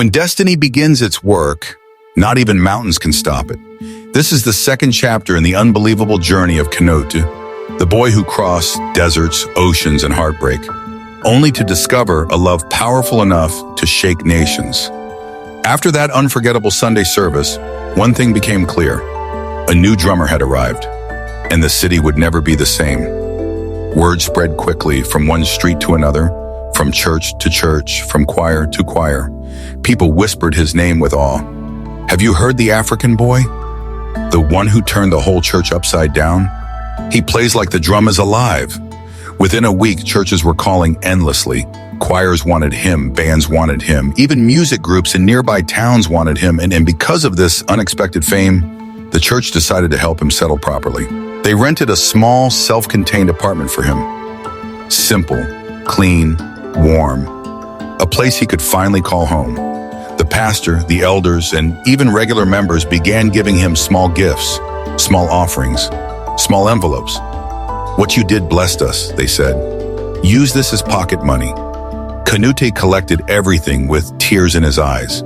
When destiny begins its work, not even mountains can stop it. This is the second chapter in the unbelievable journey of Canute, the boy who crossed deserts, oceans, and heartbreak, only to discover a love powerful enough to shake nations. After that unforgettable Sunday service, one thing became clear. A new drummer had arrived, and the city would never be the same. Word spread quickly from one street to another, from church to church, from choir to choir. People whispered his name with awe. Have you heard the African boy? The one who turned the whole church upside down? He plays like the drum is alive. Within a week, churches were calling endlessly. Choirs wanted him, bands wanted him, even music groups in nearby towns wanted him, and because of this unexpected fame, the church decided to help him settle properly. They rented a small, self-contained apartment for him. Simple, clean, warm, a place he could finally call home. The pastor, the elders, and even regular members began giving him small gifts, small offerings, small envelopes. What you did blessed us, they said. Use this as pocket money. Canute collected everything with tears in his eyes,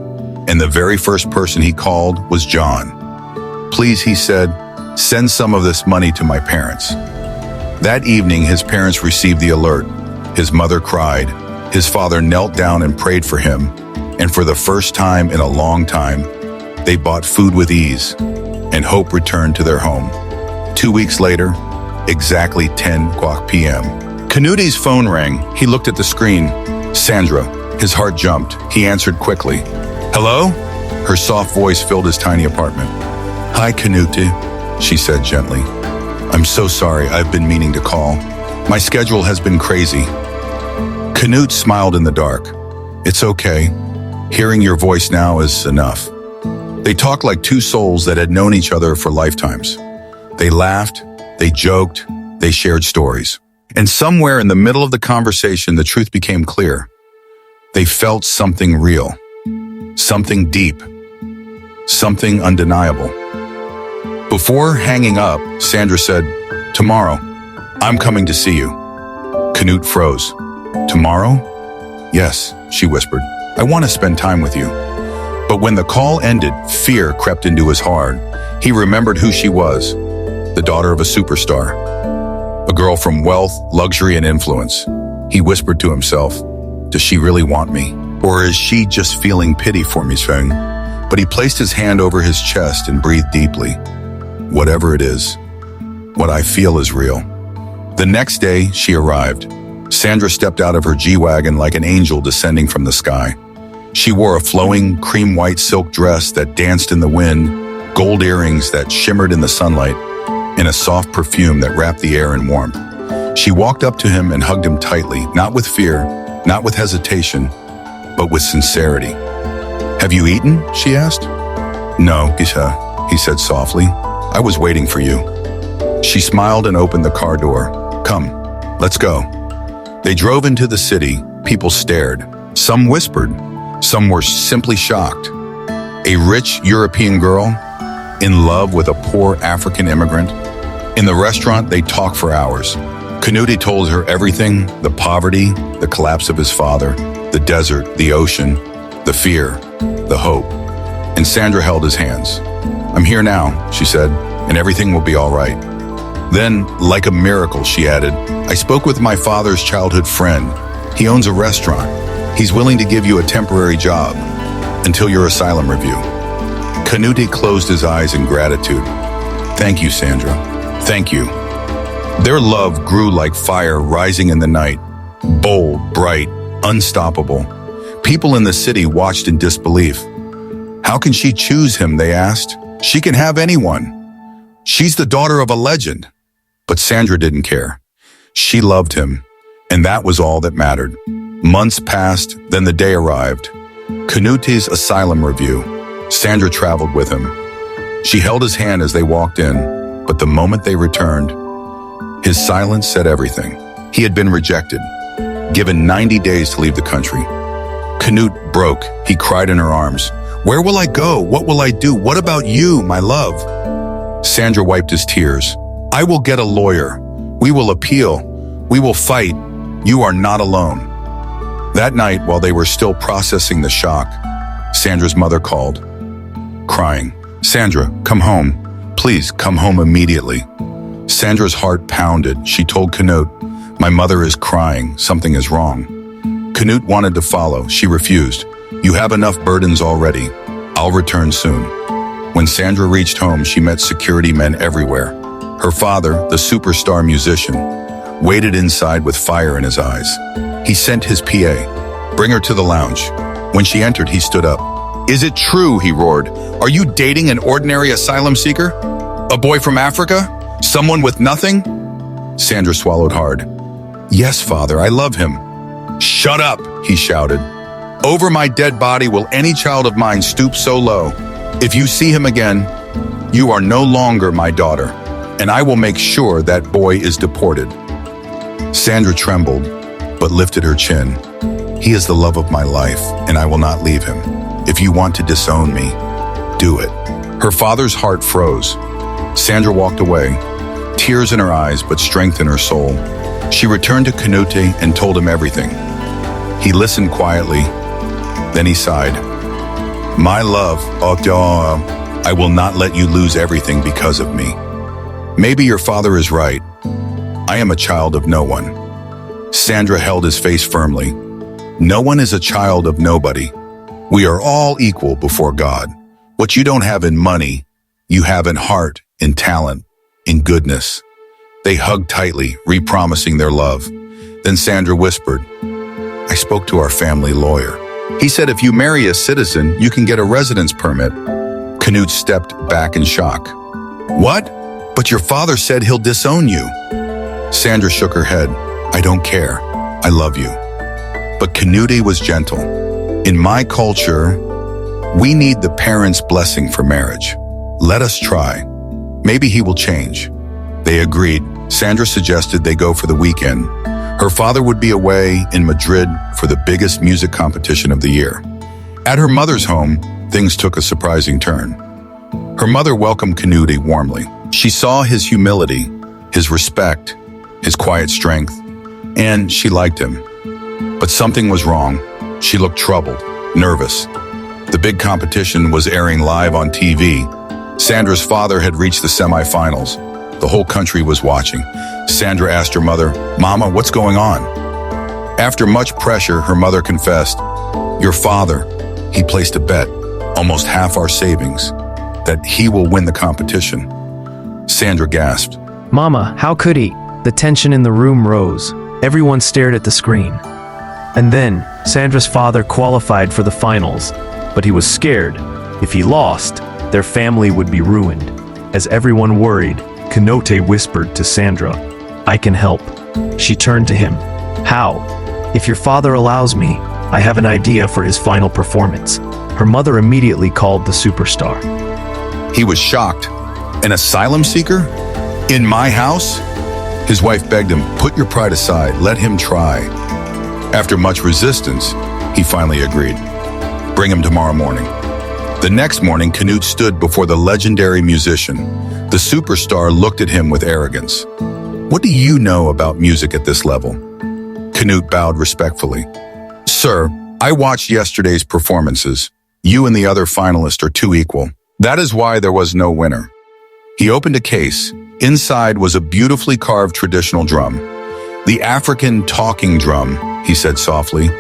and the very first person he called was John. Please, he said, send some of this money to my parents. That evening, his parents received the alert. His mother cried. His father knelt down and prayed for him. And for the first time in a long time, they bought food with ease, and hope returned to their home. 2 weeks later, exactly 10 p.m. Canute's phone rang. He looked at the screen. Sandra. His heart jumped. He answered quickly. Hello? Her soft voice filled his tiny apartment. Hi, Canute, she said gently. I'm so sorry, I've been meaning to call. My schedule has been crazy. Canute smiled in the dark. It's okay. Hearing your voice now is enough. They talked like two souls that had known each other for lifetimes. They laughed, they joked, they shared stories. And somewhere in the middle of the conversation, the truth became clear. They felt something real, something deep, something undeniable. Before hanging up, Sandra said, Tomorrow, I'm coming to see you. Canute froze. Tomorrow? Yes, she whispered. I want to spend time with you. But when the call ended, fear crept into his heart. He remembered who she was, the daughter of a superstar, a girl from wealth, luxury, and influence. He whispered to himself, does she really want me? Or is she just feeling pity for me, Sven? But he placed his hand over his chest and breathed deeply. Whatever it is, what I feel is real. The next day, she arrived. Sandra stepped out of her G-Wagon like an angel descending from the sky. She wore a flowing, cream-white silk dress that danced in the wind, gold earrings that shimmered in the sunlight, and a soft perfume that wrapped the air in warmth. She walked up to him and hugged him tightly, not with fear, not with hesitation, but with sincerity. Have you eaten? She asked. No, Gisha, he said softly. I was waiting for you. She smiled and opened the car door. Come, let's go. They drove into the city. People stared. Some whispered. Some were simply shocked. A rich European girl in love with a poor African immigrant. In the restaurant, they talked for hours. Canute told her everything, the poverty, the collapse of his father, the desert, the ocean, the fear, the hope. And Sandra held his hands. I'm here now, she said, and everything will be all right. Then, like a miracle, she added, I spoke with my father's childhood friend. He owns a restaurant. He's willing to give you a temporary job until your asylum review. Canute closed his eyes in gratitude. Thank you, Sandra. Thank you. Their love grew like fire rising in the night, bold, bright, unstoppable. People in the city watched in disbelief. How can she choose him, they asked. She can have anyone. She's the daughter of a legend. But Sandra didn't care. She loved him, and that was all that mattered. Months passed, then the day arrived. Canute's asylum review. Sandra traveled with him. She held his hand as they walked in, but the moment they returned, his silence said everything. He had been rejected, given 90 days to leave the country. Canute broke. He cried in her arms. Where will I go? What will I do? What about you, my love? Sandra wiped his tears. I will get a lawyer. We will appeal. We will fight. You are not alone. That night, while they were still processing the shock, Sandra's mother called, crying, "Sandra, come home. Please come home immediately." Sandra's heart pounded. She told Canute, "My mother is crying. Something is wrong." Canute wanted to follow. She refused. "You have enough burdens already. I'll return soon." When Sandra reached home, she met security men everywhere. Her father, the superstar musician, waited inside with fire in his eyes. He sent his PA, "Bring her to the lounge." When she entered, he stood up. "Is it true?" he roared. "Are you dating an ordinary asylum seeker? A boy from Africa? Someone with nothing?" Sandra swallowed hard. "Yes, father, I love him." "Shut up," he shouted. "Over my dead body will any child of mine stoop so low. If you see him again, you are no longer my daughter, and I will make sure that boy is deported." Sandra trembled, but lifted her chin. "He is the love of my life, and I will not leave him. If you want to disown me, do it." Her father's heart froze. Sandra walked away, tears in her eyes but strength in her soul. She returned to Canute and told him everything. He listened quietly, then he sighed. "My love, I will not let you lose everything because of me. Maybe your father is right. I am a child of no one." Sandra held his face firmly. "No one is a child of nobody. We are all equal before God. What you don't have in money, you have in heart, in talent, in goodness." They hugged tightly, re-promising their love. Then Sandra whispered, "I spoke to our family lawyer. He said if you marry a citizen, you can get a residence permit." Canute stepped back in shock. "What? But your father said he'll disown you." Sandra shook her head. "I don't care. I love you." But Canute was gentle. "In my culture, we need the parents' blessing for marriage. Let us try. Maybe he will change." They agreed. Sandra suggested they go for the weekend. Her father would be away in Madrid for the biggest music competition of the year. At her mother's home, things took a surprising turn. Her mother welcomed Canute warmly. She saw his humility, his respect, his quiet strength, and she liked him. But something was wrong. She looked troubled, nervous. The big competition was airing live on TV. Sandra's father had reached the semifinals. The whole country was watching. Sandra asked her mother, "Mama, what's going on?" After much pressure, her mother confessed, "Your father, he placed a bet, almost half our savings, that he will win the competition." Sandra gasped. "Mama, how could he?" The tension in the room rose. Everyone stared at the screen. And then, Sandra's father qualified for the finals, but he was scared. If he lost, their family would be ruined. As everyone worried, Canute whispered to Sandra, "I can help." She turned to him. "How?" "If your father allows me, I have an idea for his final performance." Her mother immediately called the superstar. He was shocked. "An asylum seeker? In my house?" His wife begged him, "Put your pride aside, let him try." After much resistance, he finally agreed. "Bring him tomorrow morning." The next morning, Canute stood before the legendary musician. The superstar looked at him with arrogance. "What do you know about music at this level?" Canute bowed respectfully. "Sir, I watched yesterday's performances. You and the other finalists are too equal. That is why there was no winner." He opened a case. Inside was a beautifully carved traditional drum. "The African talking drum," he said softly.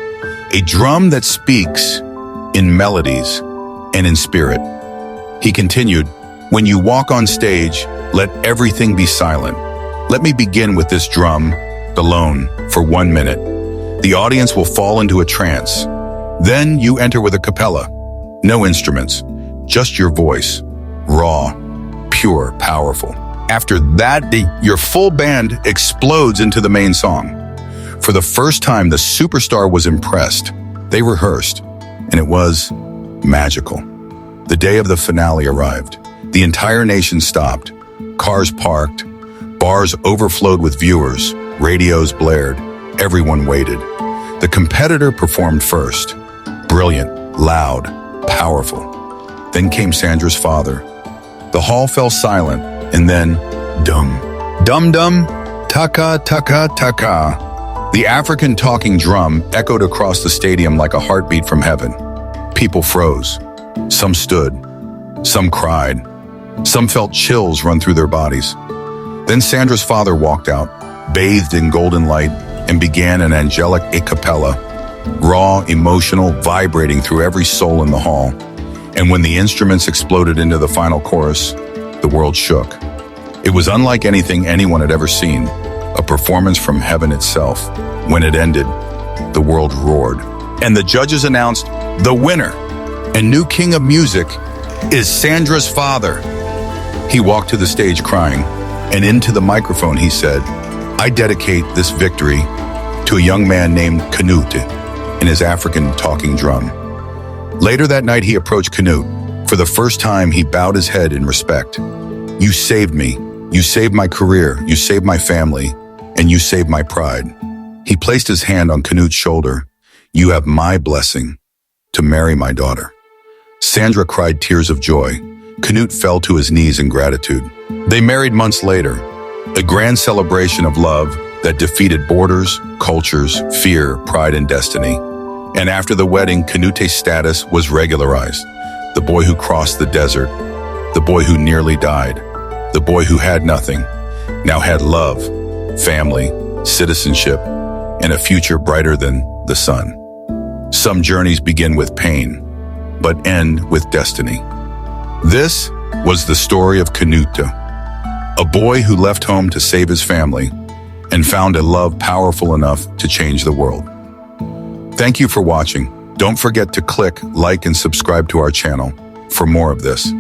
"A drum that speaks in melodies and in spirit." He continued, "When you walk on stage, let everything be silent. Let me begin with this drum, alone, for 1 minute. The audience will fall into a trance. Then you enter with a cappella. No instruments, just your voice. Raw, pure, powerful. After that, your full band explodes into the main song." For the first time, the superstar was impressed. They rehearsed, and it was magical. The day of the finale arrived. The entire nation stopped. Cars parked. Bars overflowed with viewers. Radios blared. Everyone waited. The competitor performed first. Brilliant, loud, powerful. Then came Sandra's father. The hall fell silent, and then, dum. Dum-dum, taka, taka, taka. The African talking drum echoed across the stadium like a heartbeat from heaven. People froze. Some stood. Some cried. Some felt chills run through their bodies. Then Sandra's father walked out, bathed in golden light, and began an angelic a cappella, raw, emotional, vibrating through every soul in the hall. And when the instruments exploded into the final chorus, the world shook. It was unlike anything anyone had ever seen, a performance from heaven itself. When it ended, the world roared. And the judges announced the winner and new king of music is Sandra's father. He walked to the stage crying, and into the microphone he said, "I dedicate this victory to a young man named Canute and his African talking drum." Later that night he approached Canute. For the first time he bowed his head in respect. "You saved me. You saved my career. You saved my family. And you saved my pride." He placed his hand on Canute's shoulder. "You have my blessing to marry my daughter." Sandra cried tears of joy. Canute fell to his knees in gratitude. They married months later, a grand celebration of love that defeated borders, cultures, fear, pride, and destiny. And after the wedding, Canute's status was regularized. The boy who crossed the desert, the boy who nearly died, the boy who had nothing, now had love, family, citizenship, and a future brighter than the sun. Some journeys begin with pain, but end with destiny. This was the story of Canute, a boy who left home to save his family and found a love powerful enough to change the world. Thank you for watching. Don't forget to click, like, and subscribe to our channel for more of this.